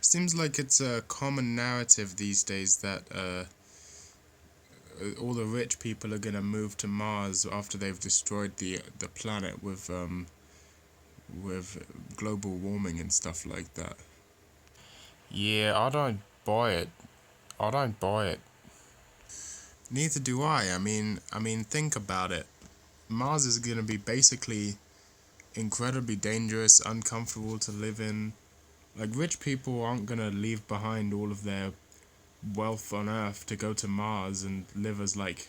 Seems like it's a common narrative these days that all the rich people are gonna move to Mars after they've destroyed the planet with global warming and stuff like that. Yeah, I don't buy it. I don't buy it. Neither do I. I mean, think about it. Mars is gonna be basically incredibly dangerous, uncomfortable to live in. Like rich people aren't gonna leave behind all of their wealth on Earth to go to Mars and live as like,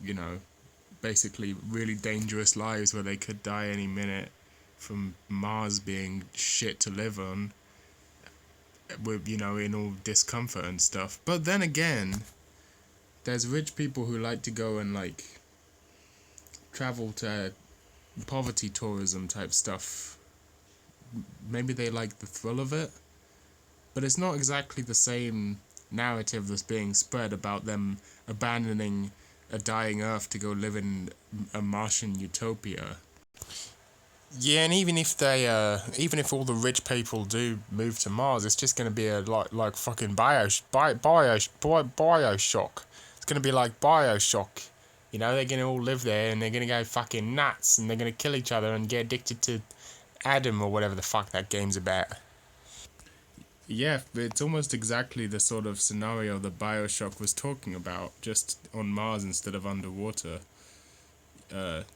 you know, basically really dangerous lives where they could die any minute from Mars being shit to live on with, in all discomfort and stuff. But then again, there's rich people who like to go and like travel to poverty tourism type stuff. Maybe they like the thrill of it, but it's not exactly the same narrative that's being spread about them abandoning a dying Earth to go live in a Martian utopia. Yeah, and even if all the rich people do move to Mars, it's just gonna be a like fucking Bioshock. It's gonna be like Bioshock. They're gonna all live there and they're gonna go fucking nuts and they're gonna kill each other and get addicted to Adam or whatever the fuck that game's about. Yeah, it's almost exactly the sort of scenario that Bioshock was talking about, just on Mars instead of underwater.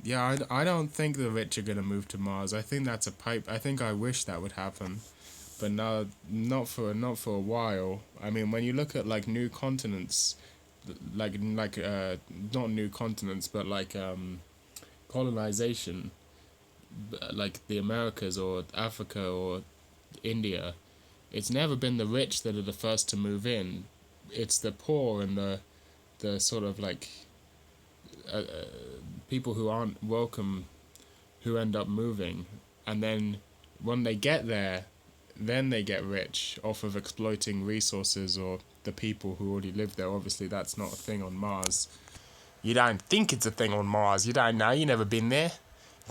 Yeah, I don't think the rich are gonna move to Mars. I think that's a pipe. I think I wish that would happen, but no, not for a while. I mean, when you look at like new continents, like not new continents, but like colonization, like the Americas or Africa or India, it's never been the rich that are the first to move in. It's the poor and the sort of like people who aren't welcome who end up moving, and then when they get there, then they get rich off of exploiting resources or the people who already live there. Obviously, that's not a thing on Mars. You don't think it's a thing on Mars. You don't know. You never been there.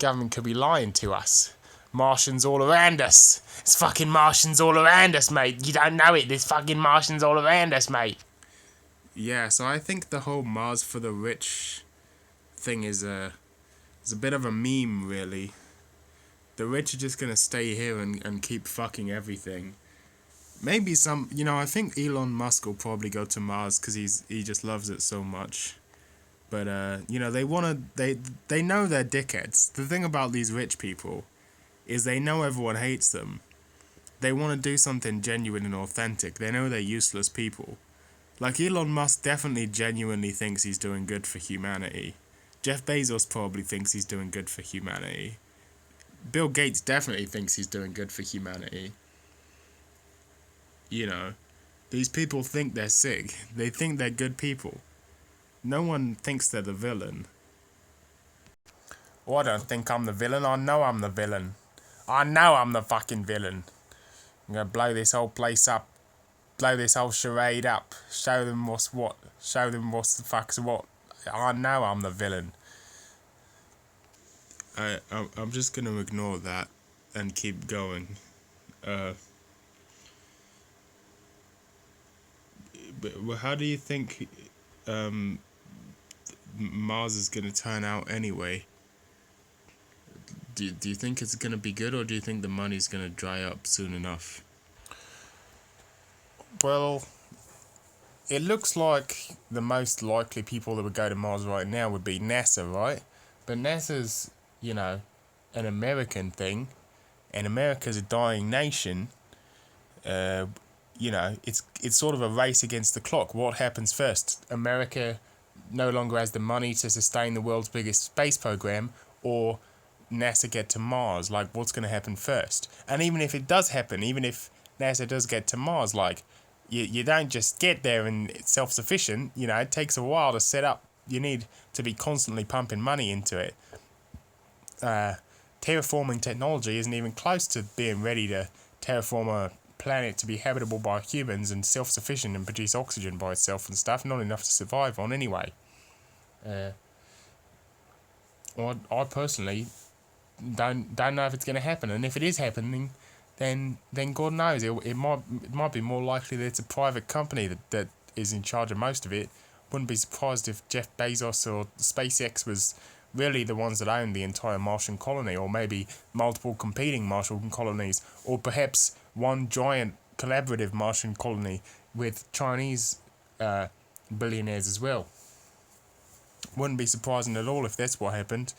Government could be lying to us. Martians all around us. It's fucking Martians all around us, mate. You don't know it. There's fucking Martians all around us, mate. Yeah, so I think the whole Mars for the rich thing is a bit of a meme, really. The rich are just gonna stay here and keep fucking everything. Maybe some, I think Elon Musk will probably go to Mars because he just loves it so much. But they know they're dickheads. The thing about these rich people is they know everyone hates them. They want to do something genuine and authentic. They know they're useless people. Like Elon Musk definitely genuinely thinks he's doing good for humanity. Jeff Bezos probably thinks he's doing good for humanity. Bill Gates definitely thinks he's doing good for humanity. You know, these people think they're sick. They think they're good people. No one thinks they're the villain. Well, I don't think I'm the villain. I know I'm the villain. I know I'm the fucking villain. I'm gonna blow this whole place up. Blow this whole charade up. Show them what's what. Show them what's the fuck's what. I know I'm the villain. I'm just gonna ignore that and keep going. Uh, but how do you think um, Mars is gonna turn out anyway? Do you think it's gonna be good, or do you think the money's gonna dry up soon enough? Well, it looks like the most likely people that would go to Mars right now would be NASA, right? But NASA's, you know, an American thing, and America's a dying nation. Uh, it's sort of a race against the clock. What happens first? America no longer has the money to sustain the world's biggest space program, or NASA get to Mars. Like, what's going to happen first? And even if it does happen, even if NASA does get to Mars, like, you don't just get there and it's self-sufficient. It takes a while to set up. You need to be constantly pumping money into it. Terraforming technology isn't even close to being ready to terraform a planet to be habitable by humans and self-sufficient and produce oxygen by itself and stuff. Not enough to survive on anyway. I personally don't know if it's going to happen, and if it is happening, then God knows it might be more likely that it's a private company that is in charge of most of it. Wouldn't be surprised if Jeff Bezos or SpaceX was really the ones that own the entire Martian colony, or maybe multiple competing Martian colonies, or perhaps one giant collaborative Martian colony with Chinese billionaires as well. Wouldn't be surprising at all if that's what happened.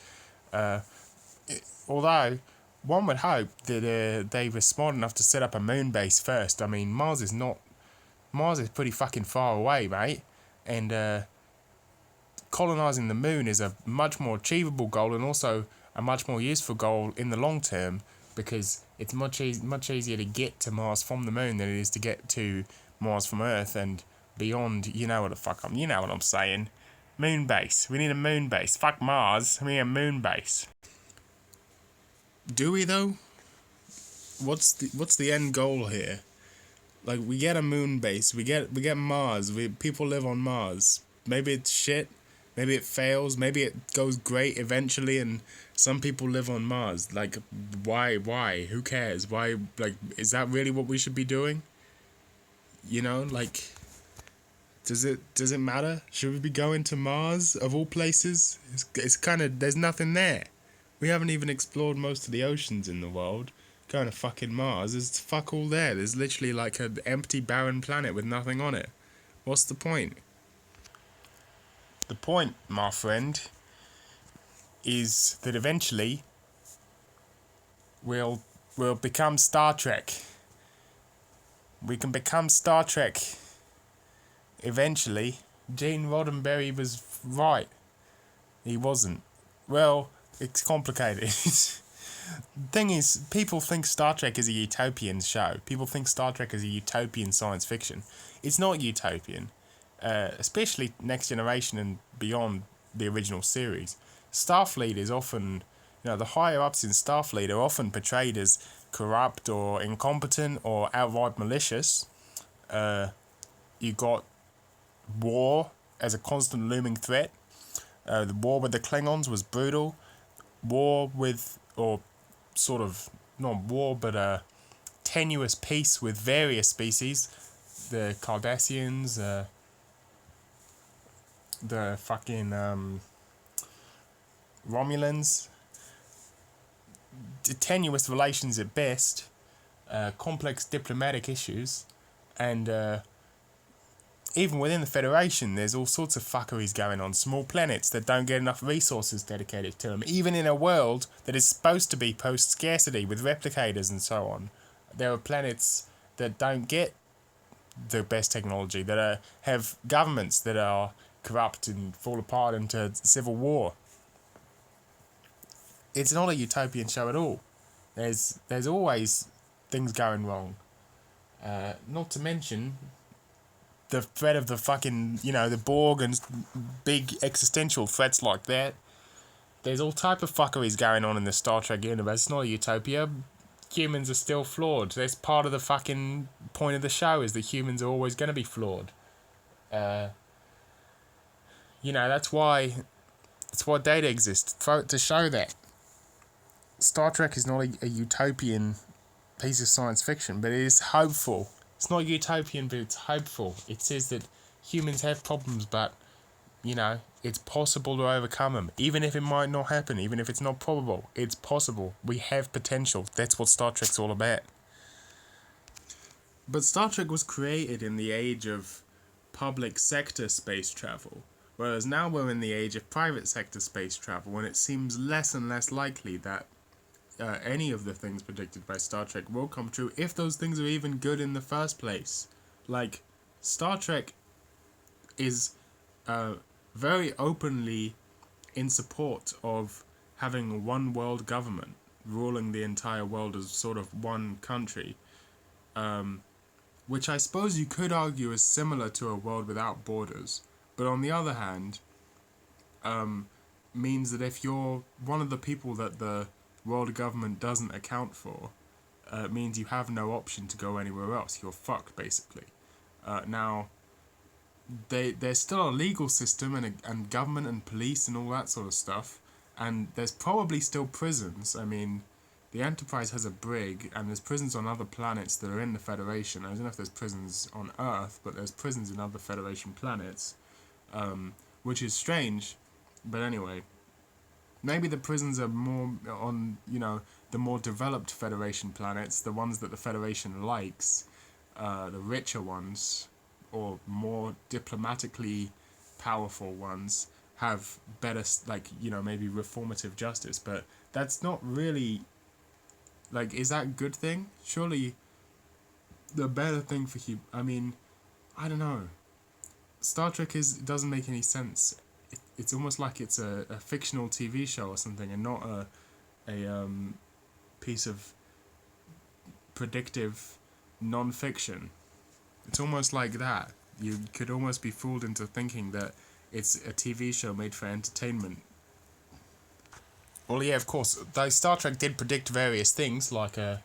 Although one would hope that they were smart enough to set up a moon base first. I mean, Mars is pretty fucking far away, mate, and colonizing the moon is a much more achievable goal, and also a much more useful goal in the long term, because it's much easier to get to Mars from the moon than it is to get to Mars from Earth and beyond. You know what I'm saying. Moon base. We need a moon base. Fuck Mars. We need a moon base. Do we though? What's the end goal here? Like, we get a moon base, we get Mars, people live on Mars. Maybe it's shit, maybe it fails, maybe it goes great eventually, and some people live on Mars. Like, why? Who cares? Why? Like, is that really what we should be doing? You know, like, does it matter? Should we be going to Mars of all places? It's kind of, there's nothing there. We haven't even explored most of the oceans in the world. Going to fucking Mars, there's fuck all there. There's literally like an empty, barren planet with nothing on it. What's the point? The point, my friend, is that eventually we'll become Star Trek. We can become Star Trek. Eventually. Gene Roddenberry was right. He wasn't. Well, it's complicated. The thing is, people think Star Trek is a utopian show. People think Star Trek is a utopian science fiction. It's not utopian, especially Next Generation and beyond the original series. Starfleet is often, the higher ups in Starfleet are often portrayed as corrupt or incompetent or outright malicious. You got war as a constant looming threat. The war with the Klingons was brutal. War with, or sort of, not war, but a tenuous peace with various species. The Cardassians, the fucking Romulans. Tenuous relations at best, complex diplomatic issues, and even within the Federation, there's all sorts of fuckeries going on. Small planets that don't get enough resources dedicated to them. Even in a world that is supposed to be post-scarcity with replicators and so on, there are planets that don't get the best technology, that have governments that are corrupt and fall apart into civil war. It's not a utopian show at all. There's always things going wrong. Not to mention the threat of the fucking, the Borg and big existential threats like that. There's all type of fuckeries going on in the Star Trek universe. It's not a utopia. Humans are still flawed. That's part of the fucking point of the show, is that humans are always going to be flawed. That's why Data exists, to show that. Star Trek is not a utopian piece of science fiction, but it is hopeful. It's not utopian, but it's hopeful. It says that humans have problems, but, it's possible to overcome them. Even if it might not happen, even if it's not probable, it's possible. We have potential. That's what Star Trek's all about. But Star Trek was created in the age of public sector space travel, whereas now we're in the age of private sector space travel, and it seems less and less likely that any of the things predicted by Star Trek will come true, if those things are even good in the first place. Like, Star Trek is very openly in support of having one world government ruling the entire world as sort of one country, which I suppose you could argue is similar to a world without borders, but on the other hand, means that if you're one of the people that the world government doesn't account for, means you have no option to go anywhere else. You're fucked, basically. Now, there's still a legal system and government and police and all that sort of stuff, and there's probably still prisons. I mean, the Enterprise has a brig, and there's prisons on other planets that are in the Federation. I don't know if there's prisons on Earth, but there's prisons in other Federation planets, which is strange. But anyway, maybe the prisons are more on, the more developed Federation planets, the ones that the Federation likes, the richer ones, or more diplomatically powerful ones, have better, maybe reformative justice. But that's not really, is that a good thing? Surely the better thing for I mean, I don't know. Star Trek doesn't make any sense. It's almost like it's a fictional TV show or something, and not a piece of predictive non-fiction. It's almost like that. You could almost be fooled into thinking that it's a TV show made for entertainment. Well, yeah, of course. Though Star Trek did predict various things, like the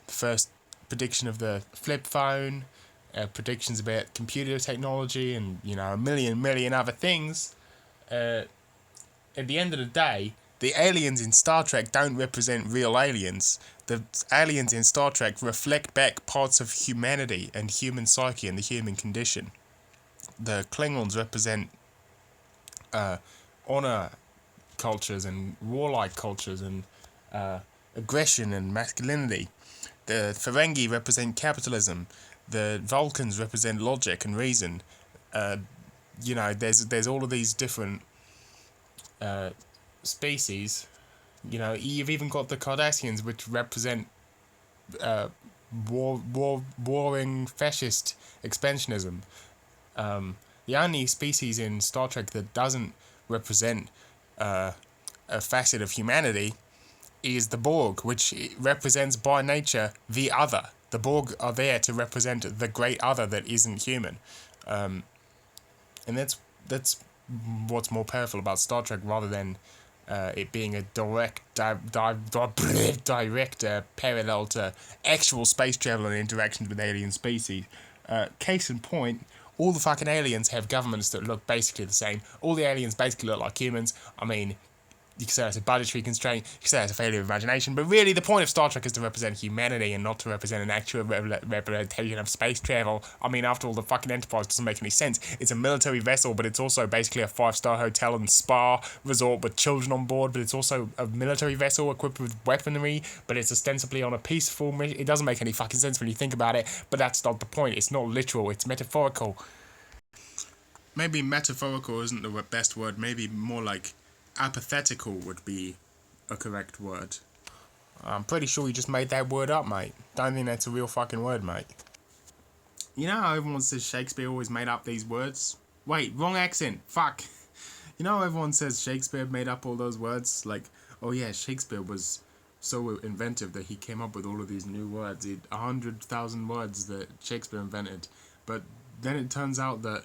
first prediction of the flip phone, predictions about computer technology, and a million other things. At the end of the day, the aliens in Star Trek don't represent real aliens. The aliens in Star Trek reflect back parts of humanity and human psyche and the human condition. The Klingons represent honor cultures and warlike cultures and aggression and masculinity. The Ferengi represent capitalism. The Vulcans represent logic and reason. There's all of these different species. You've even got the Cardassians, which represent warring fascist expansionism. The only species in Star Trek that doesn't represent a facet of humanity is the Borg, which represents by nature the other. The Borg are there to represent the great other that isn't human, and that's what's more powerful about Star Trek, rather than it being a direct parallel to actual space travel and interactions with alien species. Case in point, all the fucking aliens have governments that look basically the same. All the aliens basically look like humans. I mean, you could say it's a budgetary constraint, you could say it's a failure of imagination, but really the point of Star Trek is to represent humanity and not to represent an actual representation of space travel. I mean, after all, the fucking Enterprise doesn't make any sense. It's a military vessel, but it's also basically a 5-star hotel and spa resort with children on board, but it's also a military vessel equipped with weaponry, but it's ostensibly on a peaceful mission. It doesn't make any fucking sense when you think about it, but that's not the point. It's not literal, it's metaphorical. Maybe metaphorical isn't the best word, maybe more like apathetical would be a correct word. I'm pretty sure you just made that word up, mate. Don't think that's a real fucking word, mate. You know how everyone says Shakespeare always made up these words? Wait, wrong accent. Fuck. You know how everyone says Shakespeare made up all those words? Like, oh yeah, Shakespeare was so inventive that he came up with all of these new words. 100,000 words that Shakespeare invented. But then it turns out that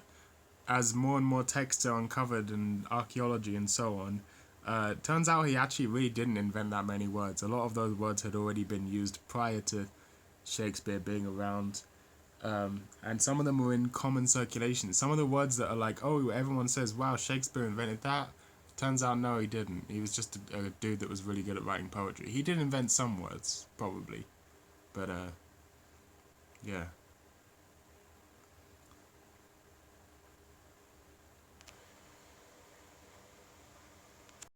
as more and more texts are uncovered and archaeology and so on, turns out he actually really didn't invent that many words. A lot of those words had already been used prior to Shakespeare being around, and some of them were in common circulation. Some of the words that are like, oh, everyone says, wow, Shakespeare invented that, turns out no, he didn't. He was just a dude that was really good at writing poetry. He did invent some words, probably, but yeah.